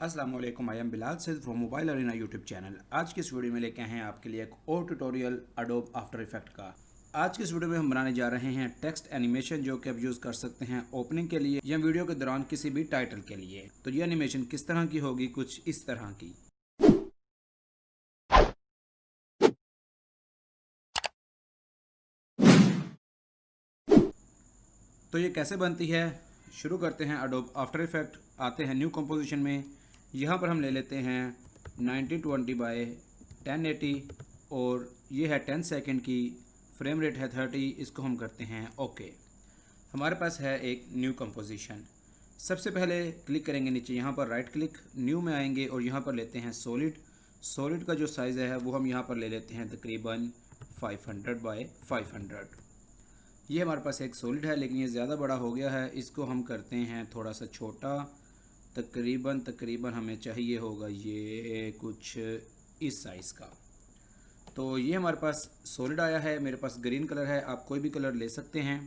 अस्सलाम वालेकुम, I am Bilal Saeed from mobile arena YouTube channel. आज की इस वीडियो में लेके आए हैं आपके लिए एक और ट्यूटोरियल एडोब आफ्टर इफेक्ट का। आज की इस वीडियो में हम बनाने जा रहे हैं टेक्स्ट एनिमेशन, जो कि आप यूज़ कर सकते हैं ओपनिंग के लिए या वीडियो के दौरान किसी भी टाइटल के लिए। तो ये एनिमेशन किस तरह की होगी, कुछ इस तरह की। तो ये कैसे बनती है, शुरू करते हैं। एडोब आफ्टर इफेक्ट आते हैं न्यू कंपोजिशन में। यहाँ पर हम ले लेते हैं 1920 बाय 1080 और ये है 10 सेकंड की, फ्रेम रेट है 30। इसको हम करते हैं ओके। हमारे पास है एक न्यू कंपोजिशन। सबसे पहले क्लिक करेंगे नीचे, यहाँ पर राइट क्लिक, न्यू में आएंगे और यहाँ पर लेते हैं सॉलिड। सॉलिड का जो साइज़ है वो हम यहाँ पर ले लेते हैं तकरीबन 500 बाय 500। ये हमारे पास एक सॉलिड है, लेकिन ये ज़्यादा बड़ा हो गया है। इसको हम करते हैं थोड़ा सा छोटा, तकरीबन हमें चाहिए होगा ये कुछ इस साइज़ का। तो ये हमारे पास सॉलिड आया है। मेरे पास ग्रीन कलर है, आप कोई भी कलर ले सकते हैं।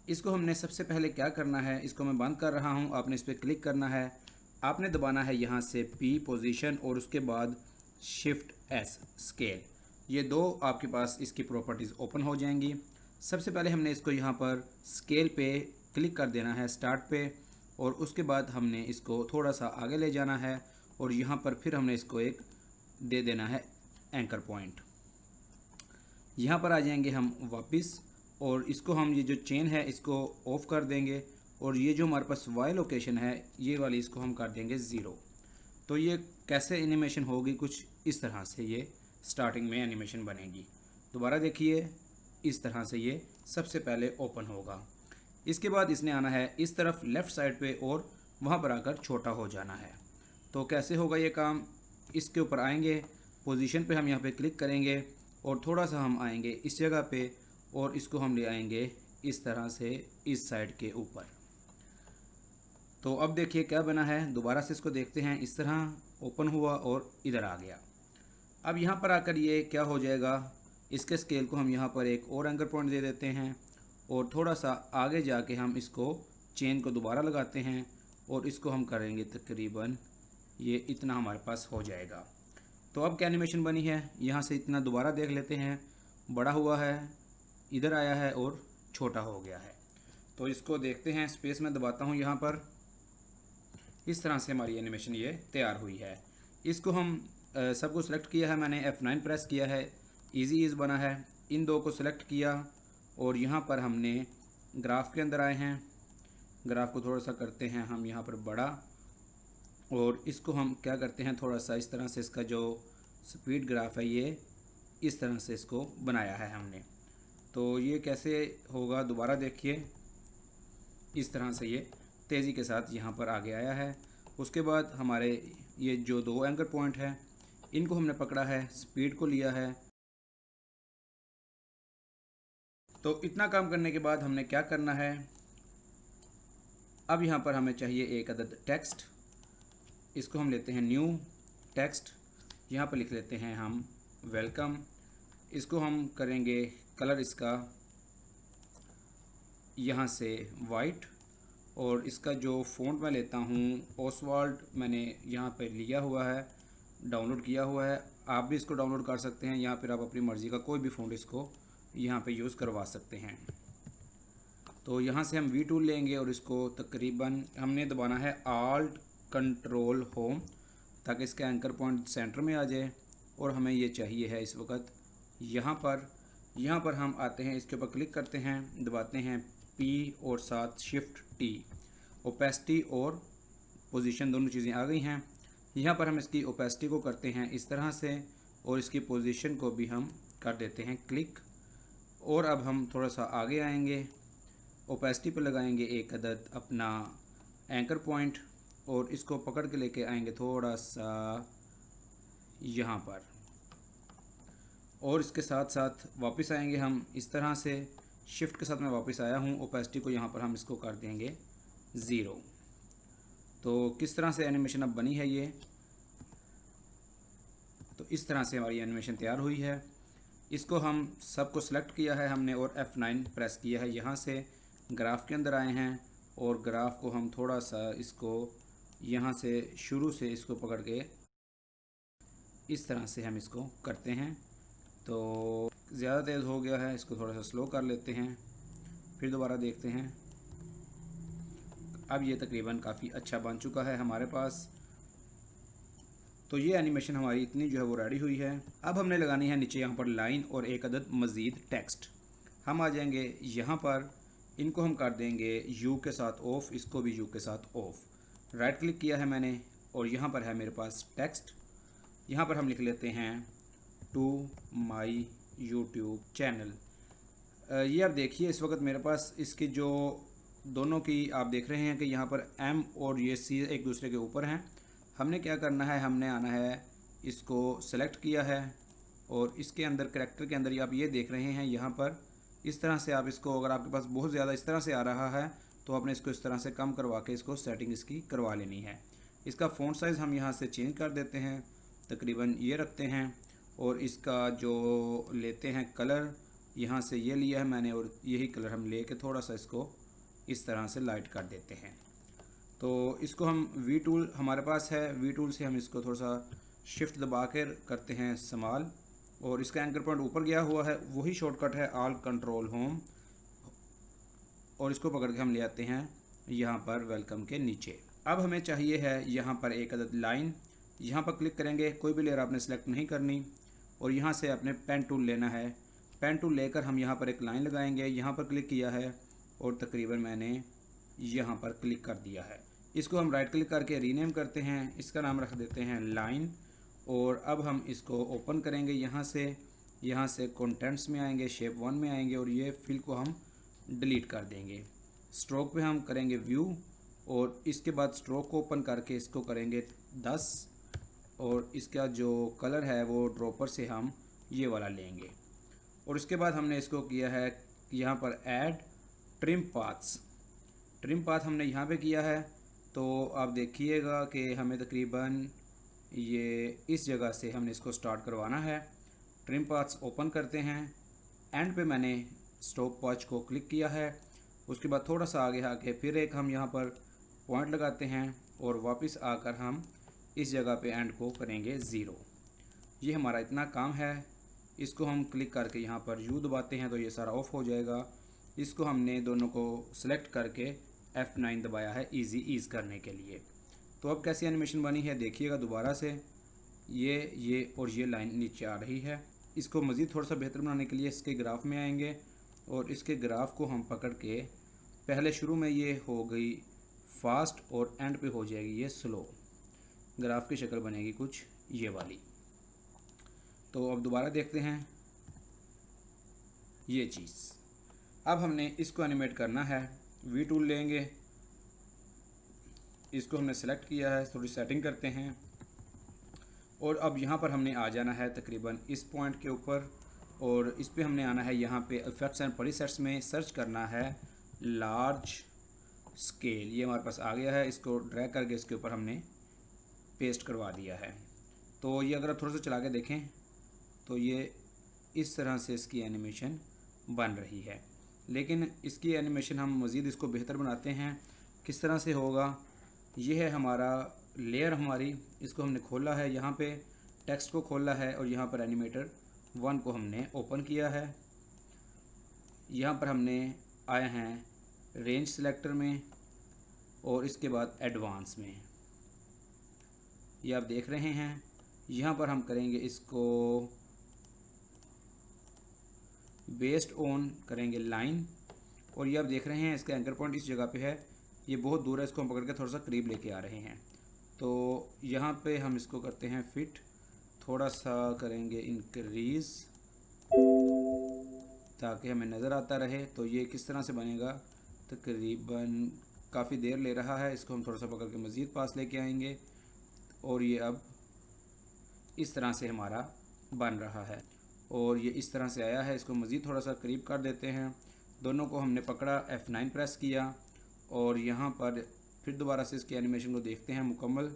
इसको हमने सबसे पहले क्या करना है, इसको मैं बंद कर रहा हूँ। आपने इस पर क्लिक करना है, आपने दबाना है यहाँ से P पोजीशन और उसके बाद शिफ्ट S स्केल। ये दो आपके पास इसकी प्रॉपर्टीज़ ओपन हो जाएंगी। सबसे पहले हमने इसको यहाँ पर स्केल पे क्लिक कर देना है, स्टार्ट पे, और उसके बाद हमने इसको थोड़ा सा आगे ले जाना है और यहाँ पर फिर हमने इसको एक दे देना है एंकर पॉइंट। यहाँ पर आ जाएंगे हम वापस और इसको हम ये जो चेन है इसको ऑफ कर देंगे और ये जो हमारे पास वाई लोकेशन है ये वाली, इसको हम कर देंगे 0। तो ये कैसे एनिमेशन होगी, कुछ इस तरह से ये स्टार्टिंग में एनिमेशन बनेगी। दोबारा देखिए, इस तरह से ये सबसे पहले ओपन होगा। इसके बाद इसने आना है इस तरफ लेफ़्ट साइड पे और वहाँ पर आकर छोटा हो जाना है। तो कैसे होगा ये काम, इसके ऊपर आएंगे, पोजीशन पे हम यहाँ पे क्लिक करेंगे और थोड़ा सा हम आएंगे इस जगह पे और इसको हम ले आएंगे इस तरह से इस साइड के ऊपर। तो अब देखिए क्या बना है, दोबारा से इसको देखते हैं। इस तरह ओपन हुआ और इधर आ गया। अब यहाँ पर आकर ये क्या हो जाएगा, इसके स्केल को हम यहाँ पर एक और एंकर पॉइंट दे देते हैं और थोड़ा सा आगे जाके हम इसको चेन को दोबारा लगाते हैं और इसको हम करेंगे तकरीबन ये इतना हमारे पास हो जाएगा। तो अब क्या एनिमेशन बनी है, यहाँ से इतना दोबारा देख लेते हैं। बड़ा हुआ है, इधर आया है और छोटा हो गया है। तो इसको देखते हैं, स्पेस में दबाता हूँ यहाँ पर। इस तरह से हमारी एनिमेशन ये तैयार हुई है। इसको हम सबको सेलेक्ट किया है, मैंने F9 प्रेस किया है, इजी ईज़ बना है। इन दो को सेलेक्ट किया और यहाँ पर हमने ग्राफ के अंदर आए हैं। ग्राफ को थोड़ा सा करते हैं हम यहाँ पर बड़ा और इसको हम क्या करते हैं, थोड़ा सा इस तरह से इसका जो स्पीड ग्राफ है ये इस तरह से इसको बनाया है हमने। तो ये कैसे होगा, दोबारा देखिए, इस तरह से ये तेज़ी के साथ यहाँ पर आगे आया है। उसके बाद हमारे ये जो दो एंकर पॉइंट हैं इनको हमने पकड़ा है, स्पीड को लिया है। तो इतना काम करने के बाद हमने क्या करना है, अब यहाँ पर हमें चाहिए एक अदद टेक्स्ट। इसको हम लेते हैं न्यू टेक्स्ट, यहाँ पर लिख लेते हैं हम वेलकम। इसको हम करेंगे कलर इसका यहाँ से वाइट और इसका जो फ़ॉन्ट मैं लेता हूँ ओसवाल्ड, मैंने यहाँ पर लिया हुआ है, डाउनलोड किया हुआ है। आप भी इसको डाउनलोड कर सकते हैं या फिर आप अपनी मर्ज़ी का कोई भी फ़ॉन्ट इसको यहाँ पे यूज़ करवा सकते हैं। तो यहाँ से हम V टूल लेंगे और इसको तकरीबन हमने दबाना है Alt Control होम, ताकि इसका एंकर पॉइंट सेंटर में आ जाए। और हमें ये चाहिए है इस वक्त यहाँ पर हम आते हैं, इसके ऊपर क्लिक करते हैं, दबाते हैं P और साथ शिफ्ट T। ओपेसिटी और पोजीशन दोनों चीज़ें आ गई हैं। यहाँ पर हम इसकी ओपेसिटी को करते हैं इस तरह से और इसकी पोजीशन को भी हम कर देते हैं क्लिक। और अब हम थोड़ा सा आगे आएंगे, ओपेसिटी पर लगाएंगे एक अदद अपना एंकर पॉइंट और इसको पकड़ के लेके आएंगे थोड़ा सा यहाँ पर, और इसके साथ साथ वापस आएंगे हम इस तरह से। शिफ्ट के साथ मैं वापस आया हूँ, ओपेसिटी को यहाँ पर हम इसको कर देंगे 0। तो किस तरह से एनिमेशन अब बनी है ये, तो इस तरह से हमारी एनिमेशन तैयार हुई है। इसको हम सबको सेलेक्ट किया है हमने और F9 प्रेस किया है। यहाँ से ग्राफ के अंदर आए हैं और ग्राफ को हम थोड़ा सा इसको यहाँ से शुरू से इसको पकड़ के इस तरह से हम इसको करते हैं। तो ज़्यादा तेज़ हो गया है, इसको थोड़ा सा स्लो कर लेते हैं, फिर दोबारा देखते हैं। अब ये तकरीबन काफ़ी अच्छा बन चुका है हमारे पास। तो ये एनिमेशन हमारी इतनी जो है वो रेडी हुई है। अब हमने लगानी है नीचे यहाँ पर लाइन और एक अदद मज़ीद टेक्स्ट। हम आ जाएंगे यहाँ पर, इनको हम कर देंगे यू के साथ ऑफ, इसको भी यू के साथ ऑफ। राइट क्लिक किया है मैंने और यहाँ पर है मेरे पास टेक्स्ट। यहाँ पर हम लिख लेते हैं टू माई यूट्यूब चैनल। ये आप देखिए इस वक्त मेरे पास इसकी जो दोनों की आप देख रहे हैं कि यहाँ पर एम और ये सी एक दूसरे के ऊपर हैं। हमने क्या करना है, हमने आना है, इसको सेलेक्ट किया है और इसके अंदर कैरेक्टर के अंदर आप ये देख रहे हैं यहाँ पर इस तरह से आप इसको, अगर आपके पास बहुत ज़्यादा इस तरह से आ रहा है तो आपने इसको इस तरह से कम करवा के इसको सेटिंग इसकी करवा लेनी है। इसका फ़ॉन्ट साइज़ हम यहाँ से चेंज कर देते हैं, तकरीबन ये रखते हैं। और इसका जो लेते हैं कलर, यहाँ से ये लिया है मैंने और यही कलर हम ले के थोड़ा सा इसको इस तरह से लाइट कर देते हैं। तो इसको हम वी टूल हमारे पास है, वी टूल से हम इसको थोड़ा सा शिफ्ट दबा कर करते हैं स्मॉल, और इसका एंकर पॉइंट ऊपर गया हुआ है, वही शॉर्टकट है ऑल कंट्रोल होम, और इसको पकड़ के हम ले आते हैं यहाँ पर वेलकम के नीचे। अब हमें चाहिए है यहाँ पर एक अदद लाइन, यहाँ पर क्लिक करेंगे, कोई भी लेयर आपने सेलेक्ट नहीं करनी और यहाँ से अपने पेन टूल लेना है। पेन टूल लेकर हम यहाँ पर एक लाइन लगाएंगे, यहाँ पर क्लिक किया है और तकरीबन मैंने यहाँ पर क्लिक कर दिया है। इसको हम राइट क्लिक करके रीनेम करते हैं, इसका नाम रख देते हैं लाइन। और अब हम इसको ओपन करेंगे, यहाँ से कंटेंट्स में आएंगे, शेप 1 में आएंगे और ये फिल को हम डिलीट कर देंगे। स्ट्रोक पे हम करेंगे व्यू और इसके बाद स्ट्रोक को ओपन करके इसको करेंगे 10 और इसका जो कलर है वो ड्रॉपर से हम ये वाला लेंगे। और इसके बाद हमने इसको किया है यहाँ पर add trim paths. Trim path हमने यहाँ पे किया है, तो आप देखिएगा कि हमें तकरीबन ये इस जगह से हमने इसको स्टार्ट करवाना है। ट्रिम पाथ्स ओपन करते हैं, एंड पे मैंने स्टॉप वॉच को क्लिक किया है। उसके बाद थोड़ा सा आगे आके फिर एक हम यहाँ पर पॉइंट लगाते हैं और वापस आकर हम इस जगह पे एंड को करेंगे 0। ये हमारा इतना काम है। इसको हम क्लिक करके यहाँ पर यू दबाते हैं तो ये सारा ऑफ हो जाएगा। इसको हमने दोनों को सिलेक्ट करके F9 दबाया है ईज़ी ईज़ करने के लिए। तो अब कैसी एनिमेशन बनी है देखिएगा दोबारा से, ये और ये लाइन नीचे आ रही है। इसको मज़ीद थोड़ा सा बेहतर बनाने के लिए इसके ग्राफ में आएंगे और इसके ग्राफ को हम पकड़ के पहले शुरू में ये हो गई फास्ट और एंड पे हो जाएगी ये स्लो। ग्राफ की शक्ल बनेगी कुछ ये वाली। तो अब दोबारा देखते हैं ये चीज़। अब हमने इसको एनिमेट करना है, वी टूल लेंगे, इसको हमने सेलेक्ट किया है, थोड़ी सेटिंग करते हैं और अब यहाँ पर हमने आ जाना है तकरीबन इस पॉइंट के ऊपर और इस पे हमने आना है, यहाँ पे इफेक्ट्स एंड प्रीसेट्स में सर्च करना है लार्ज स्केल। ये हमारे पास आ गया है, इसको ड्रैग करके इसके ऊपर हमने पेस्ट करवा दिया है। तो ये अगर आप थोड़ा सा चला के देखें तो ये इस तरह से इसकी एनिमेशन बन रही है। लेकिन इसकी एनिमेशन हम मज़ीद इसको बेहतर बनाते हैं। किस तरह से होगा, ये है हमारा लेयर हमारी, इसको हमने खोला है, यहाँ पे टेक्स्ट को खोला है और यहाँ पर एनिमेटर 1 को हमने ओपन किया है। यहाँ पर हमने आए हैं रेंज सिलेक्टर में और इसके बाद एडवांस में, ये आप देख रहे हैं। यहाँ पर हम करेंगे इसको बेस्ड ऑन करेंगे लाइन और ये आप देख रहे हैं इसका एंकर पॉइंट इस जगह पे है, ये बहुत दूर है, इसको हम पकड़ के थोड़ा सा करीब लेके आ रहे हैं। तो यहाँ पे हम इसको करते हैं फिट, थोड़ा सा करेंगे इंक्रीज़ ताकि हमें नज़र आता रहे। तो ये किस तरह से बनेगा, तकरीबन काफ़ी देर ले रहा है, इसको हम थोड़ा सा पकड़ के मज़ीद पास लेके आएंगे और ये अब इस तरह से हमारा बन रहा है और ये इस तरह से आया है। इसको मज़ीद थोड़ा सा करीब कर देते हैं, दोनों को हमने पकड़ा, F9 प्रेस किया और यहाँ पर फिर दोबारा से इसकी एनिमेशन को देखते हैं मुकम्मल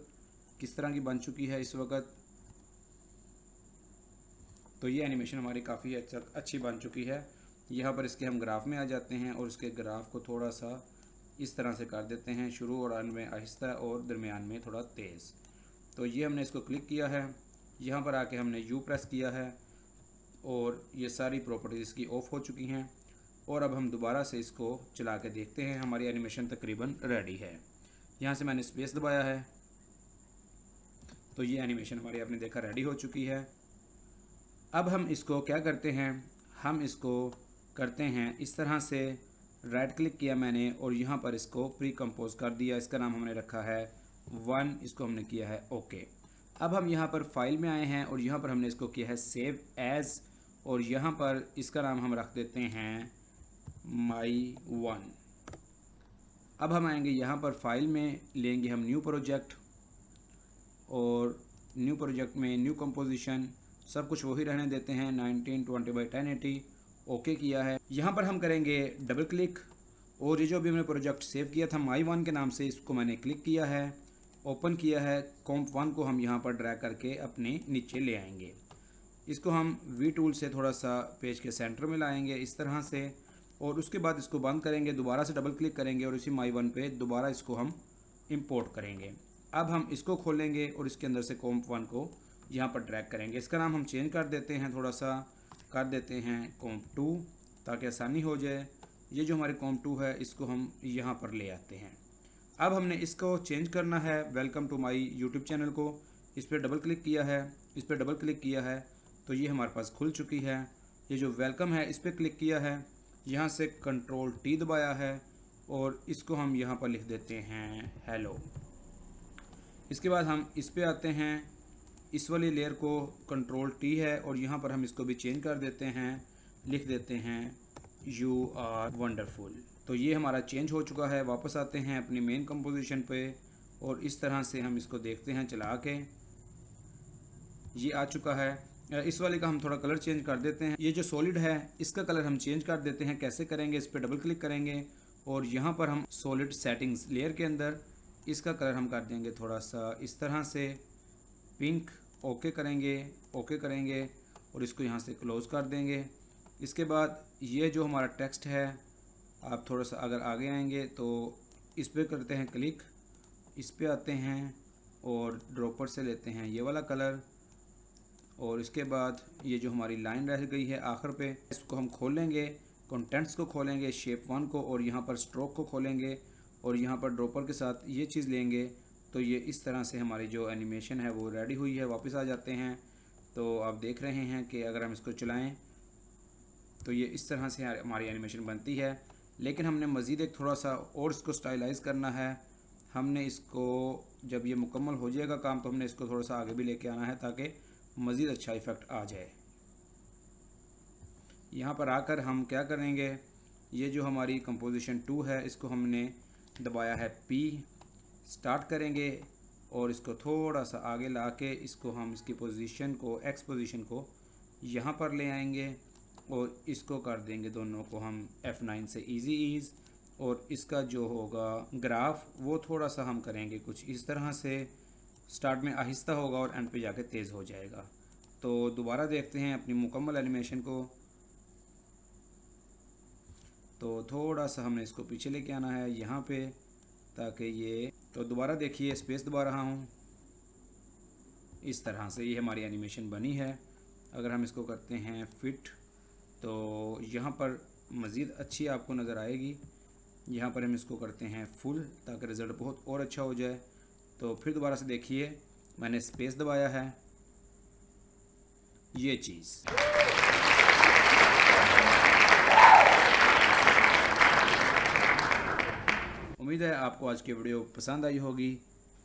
किस तरह की बन चुकी है इस वक्त। तो ये एनिमेशन हमारी काफ़ी अच्छी बन चुकी है। यहाँ पर इसके हम ग्राफ में आ जाते हैं और इसके ग्राफ को थोड़ा सा इस तरह से कर देते हैं, शुरू और अंत में आहिस्ता और दरमियान में थोड़ा तेज़। तो ये हमने इसको क्लिक किया है, यहाँ पर आके हमने यू प्रेस किया है और ये सारी प्रॉपर्टीज़ की ऑफ हो चुकी हैं। और अब हम दोबारा से इसको चला के देखते हैं, हमारी एनिमेशन तकरीबन रेडी है। यहाँ से मैंने स्पेस दबाया है तो ये एनिमेशन हमारी आपने देखा रेडी हो चुकी है। अब हम इसको क्या करते हैं, हम इसको करते हैं इस तरह से, राइट क्लिक किया मैंने और यहाँ पर इसको प्री कंपोज कर दिया। इसका नाम हमने रखा है 1, इसको हमने किया है ओके। अब हम यहाँ पर फाइल में आए हैं और यहाँ पर हमने इसको किया है सेव एज और यहाँ पर इसका नाम हम रख देते हैं my1। अब हम आएंगे यहाँ पर फाइल में, लेंगे हम न्यू प्रोजेक्ट और न्यू प्रोजेक्ट में न्यू कंपोजिशन सब कुछ वही रहने देते हैं, 1920x1080 ओके किया है। यहाँ पर हम करेंगे डबल क्लिक और ये जो अभी हमने प्रोजेक्ट सेव किया था my1 के नाम से, इसको मैंने क्लिक किया है, ओपन किया है। कॉम्प 1 को हम यहाँ पर ड्रैग करके अपने नीचे ले आएंगे। इसको हम वी टूल से थोड़ा सा पेज के सेंटर में लाएंगे इस तरह से और उसके बाद इसको बंद करेंगे, दोबारा से डबल क्लिक करेंगे और इसी my1 पे दोबारा इसको हम इंपोर्ट करेंगे। अब हम इसको खोलेंगे और इसके अंदर से कॉम्प 1 को यहाँ पर ड्रैग करेंगे। इसका नाम हम चेंज कर देते हैं, थोड़ा सा कर देते हैं कॉम्प 2 ताकि आसानी हो जाए। ये जो हमारे कॉम्प 2 है इसको हम यहाँ पर ले आते हैं। अब हमने इसको चेंज करना है welcome to my YouTube channel को, इस पर डबल क्लिक किया है, इस पर डबल क्लिक किया है तो ये हमारे पास खुल चुकी है। ये जो वेलकम है इस पर क्लिक किया है, यहाँ से कंट्रोल टी दबाया है और इसको हम यहाँ पर लिख देते हैं हेलो। इसके बाद हम इस पे आते हैं, इस वाली लेयर को कंट्रोल टी है और यहाँ पर हम इसको भी चेंज कर देते हैं, लिख देते हैं यू आर वंडरफुल। तो ये हमारा चेंज हो चुका है। वापस आते हैं अपनी मेन कंपोजिशन पे और इस तरह से हम इसको देखते हैं चला के, ये आ चुका है। इस वाले का हम थोड़ा कलर चेंज कर देते हैं, ये जो सॉलिड है इसका कलर हम चेंज कर देते हैं। कैसे करेंगे, इस पर डबल क्लिक करेंगे और यहाँ पर हम सॉलिड सेटिंग्स लेयर के अंदर इसका कलर हम कर देंगे थोड़ा सा इस तरह से पिंक। ओके करेंगे और इसको यहाँ से क्लोज़ कर देंगे। इसके बाद ये जो हमारा टेक्स्ट है, आप थोड़ा सा अगर आगे आएंगे तो इस पर करते हैं क्लिक, इस पे आते हैं और ड्रॉपर से लेते हैं ये वाला कलर और इसके बाद ये जो हमारी लाइन रह गई है आखिर पे, इसको हम खोलेंगे, कंटेंट्स को खोलेंगे, शेप 1 को और यहाँ पर स्ट्रोक को खोलेंगे और यहाँ पर ड्रॉपर के साथ ये चीज़ लेंगे तो ये इस तरह से हमारी जो एनिमेशन है वो रेडी हुई है। वापस आ जाते हैं तो आप देख रहे हैं कि अगर हम इसको चलाएं तो ये इस तरह से हमारी एनिमेशन बनती है। लेकिन हमने मज़ीद एक थोड़ा सा और इसको स्टाइलाइज़ करना है। हमने इसको जब ये मुकम्मल हो जाएगा काम तो हमने इसको थोड़ा सा आगे भी लेके आना है ताकि मज़ीद अच्छा इफ़ेक्ट आ जाए। यहाँ पर आकर हम क्या करेंगे, ये जो हमारी कंपोजिशन 2 है इसको हमने दबाया है P, स्टार्ट करेंगे और इसको थोड़ा सा आगे ला के इसको हम इसकी पोजीशन को, एक्स पोजीशन को यहाँ पर ले आएंगे और इसको कर देंगे दोनों को हम F9 से इजी ईज़ और इसका जो होगा ग्राफ वो थोड़ा सा हम करेंगे कुछ इस तरह से, स्टार्ट में आहिस्ता होगा और एंड पे जाके तेज़ हो जाएगा। तो दोबारा देखते हैं अपनी मुकम्मल एनिमेशन को। तो थोड़ा सा हमने इसको पीछे लेके आना है यहाँ पे ताकि ये, तो दोबारा देखिए स्पेस दबा रहा हूँ, इस तरह से ये हमारी एनिमेशन बनी है। अगर हम इसको करते हैं फिट तो यहाँ पर मज़ीद अच्छी आपको नज़र आएगी। यहाँ पर हम इसको करते हैं फुल ताकि रिज़ल्ट बहुत और अच्छा हो जाए। तो फिर दोबारा से देखिए मैंने स्पेस दबाया है, ये चीज़। उम्मीद है आपको आज की वीडियो पसंद आई होगी।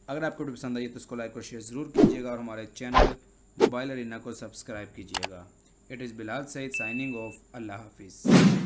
अगर आपको वीडियो पसंद आई तो इसको लाइक और शेयर ज़रूर कीजिएगा और हमारे चैनल मोबाइल अरीना को सब्सक्राइब कीजिएगा। It is Bilal Saeed signing off. अल्लाह हाफिज़।